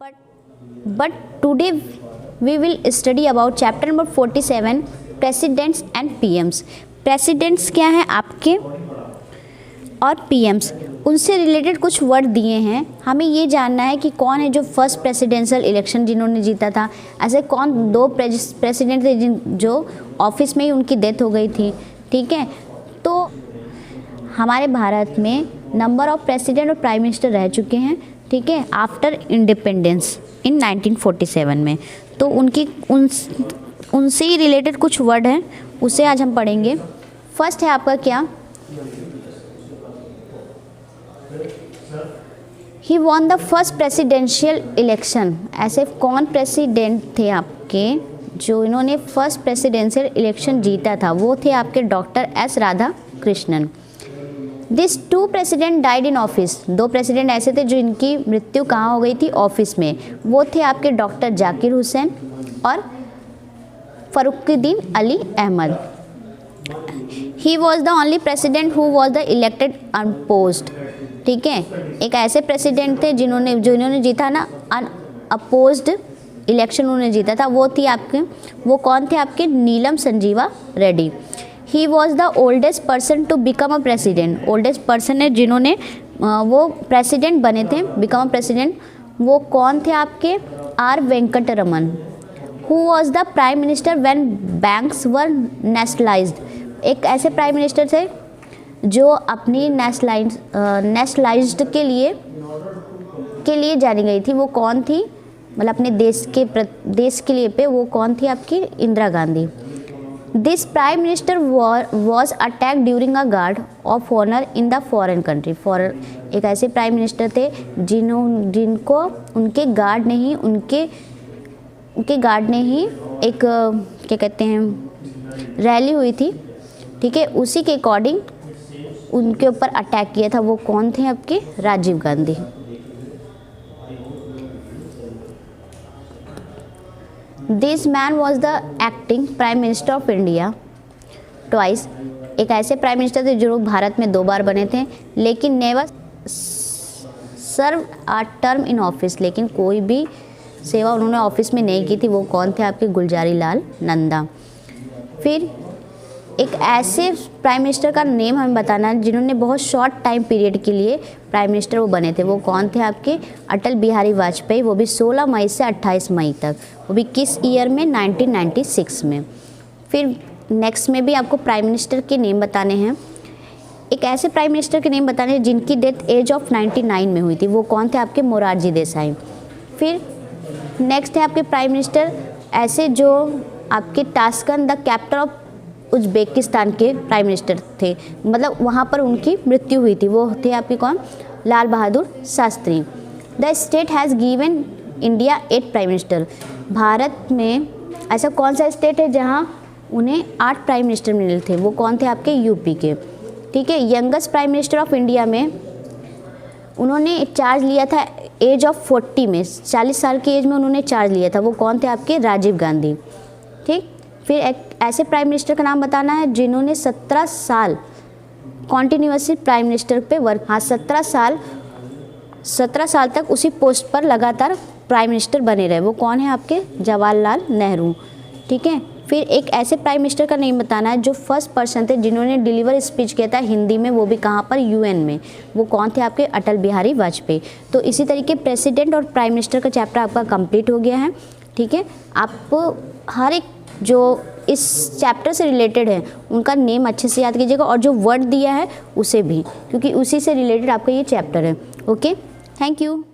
But today we will study about chapter number 47 presidents and PMs. Presidents क्या हैं आपके और पीएम्स, उनसे रिलेटेड कुछ वर्ड दिए हैं। हमें ये जानना है कि कौन है जो फर्स्ट प्रेसिडेंशियल इलेक्शन जिन्होंने जीता था, ऐसे कौन दो प्रेसिडेंट थे जो ऑफिस में ही उनकी डेथ हो गई थी। ठीक है, तो हमारे भारत में नंबर ऑफ प्रेसिडेंट और प्राइम मिनिस्टर रह चुके हैं, ठीक है, आफ्टर इंडिपेंडेंस इन 1947 में। तो उनसे ही रिलेटेड कुछ वर्ड हैं, उसे आज हम पढ़ेंगे। फर्स्ट है आपका क्या, he won the first presidential election. ऐसे कौन प्रेसिडेंट थे आपके जो इन्होंने फर्स्ट प्रेसिडेंशियल इलेक्शन जीता था, वो थे आपके doctor S Radhakrishnan. This two president died in office. दो प्रेसिडेंट ऐसे थे जो इनकी मृत्यु कहाँ हो गई थी, ऑफिस में। वो थे आपके डॉक्टर जाकिर हुसैन और Fakhruddin Ali Ahmed. He was the only president who was the elected unopposed. ठीक है, एक ऐसे प्रेसिडेंट थे जिन्होंने जीता ना, अनअपोज्ड इलेक्शन उन्होंने जीता था। वो कौन थे आपके, Neelam Sanjiva Reddy. He was the oldest person to become a president. Oldest person है जिन्होंने वो प्रेसिडेंट बने थे, बिकम अ प्रेसिडेंट। वो कौन थे आपके, R Venkataraman. Who was the prime minister when banks were nationalised. एक ऐसे प्राइम मिनिस्टर थे जो अपनी नेशनलाइज्ड के लिए जानी गई थी। वो कौन थी, मतलब अपने देश के लिए पे वो कौन थी आपकी, Indira Gandhi. This prime minister was attack during a guard of honour in the foreign country. एक ऐसे प्राइम मिनिस्टर थे जिनको उनके गार्ड ने ही एक क्या कहते हैं, रैली हुई थी, ठीक है, उसी के अकॉर्डिंग उनके ऊपर अटैक किया था। वो कौन थे आपके, Rajiv Gandhi. This man was the acting prime minister of India twice. एक ऐसे प्राइम मिनिस्टर थे जो भारत में 2 बार बने थे, लेकिन never serve a term in office. लेकिन कोई भी सेवा उन्होंने ऑफिस में नहीं की थी। वो कौन थे आपके, गुलजारी लाल नंदा। फिर एक ऐसे प्राइम मिनिस्टर का नेम हमें बताना है जिन्होंने बहुत शॉर्ट टाइम पीरियड के लिए प्राइम मिनिस्टर वो बने थे। वो कौन थे आपके, अटल बिहारी वाजपेयी। वो भी 16 मई से 28 मई तक। वो भी किस ईयर में, 1996 में। फिर नेक्स्ट में भी आपको प्राइम मिनिस्टर के नेम बताने हैं। एक ऐसे प्राइम मिनिस्टर के नेम बताने हैं जिनकी डेथ एज ऑफ 99 में हुई थी। वो कौन थे आपके, मोरारजी देसाई। फिर नेक्स्ट है आपके प्राइम मिनिस्टर ऐसे जो आपके Tashkent the capital of Uzbekistan के प्राइम मिनिस्टर थे, मतलब वहाँ पर उनकी मृत्यु हुई थी। वो थे आपके कौन, Lal Bahadur Shastri. The state has given India 8 prime minister. Bharat में ऐसा कौन सा स्टेट है जहाँ उन्हें 8 प्राइम मिनिस्टर मिले थे। वो कौन थे आपके, यूपी के। ठीक है, youngest prime minister of India में उन्होंने चार्ज लिया था एज ऑफ 40 में, 40 साल की एज में उन्होंने चार्ज लिया था। वो कौन थे आपके, राजीव गांधी। ठीक, फिर एक ऐसे प्राइम मिनिस्टर का नाम बताना है जिन्होंने 17 साल कॉन्टिन्यूसली प्राइम मिनिस्टर पे वर्क, हाँ 17 साल तक उसी पोस्ट पर लगातार प्राइम मिनिस्टर बने रहे। वो कौन है आपके, जवाहरलाल नेहरू। ठीक है, फिर एक ऐसे प्राइम मिनिस्टर का नेम बताना है जो फर्स्ट पर्सन थे जिन्होंने डिलीवर स्पीच किया था हिंदी में, वो भी कहाँ पर, यूएन में। वो कौन थे आपके, अटल बिहारी वाजपेयी। तो इसी तरीके प्रेसिडेंट और प्राइम मिनिस्टर का चैप्टर आपका कंप्लीट हो गया है। ठीक है, आप हर एक जो इस चैप्टर से रिलेटेड है उनका नेम अच्छे से याद कीजिएगा, और जो वर्ड दिया है उसे भी, क्योंकि उसी से रिलेटेड आपका ये चैप्टर है। Okay, thank you.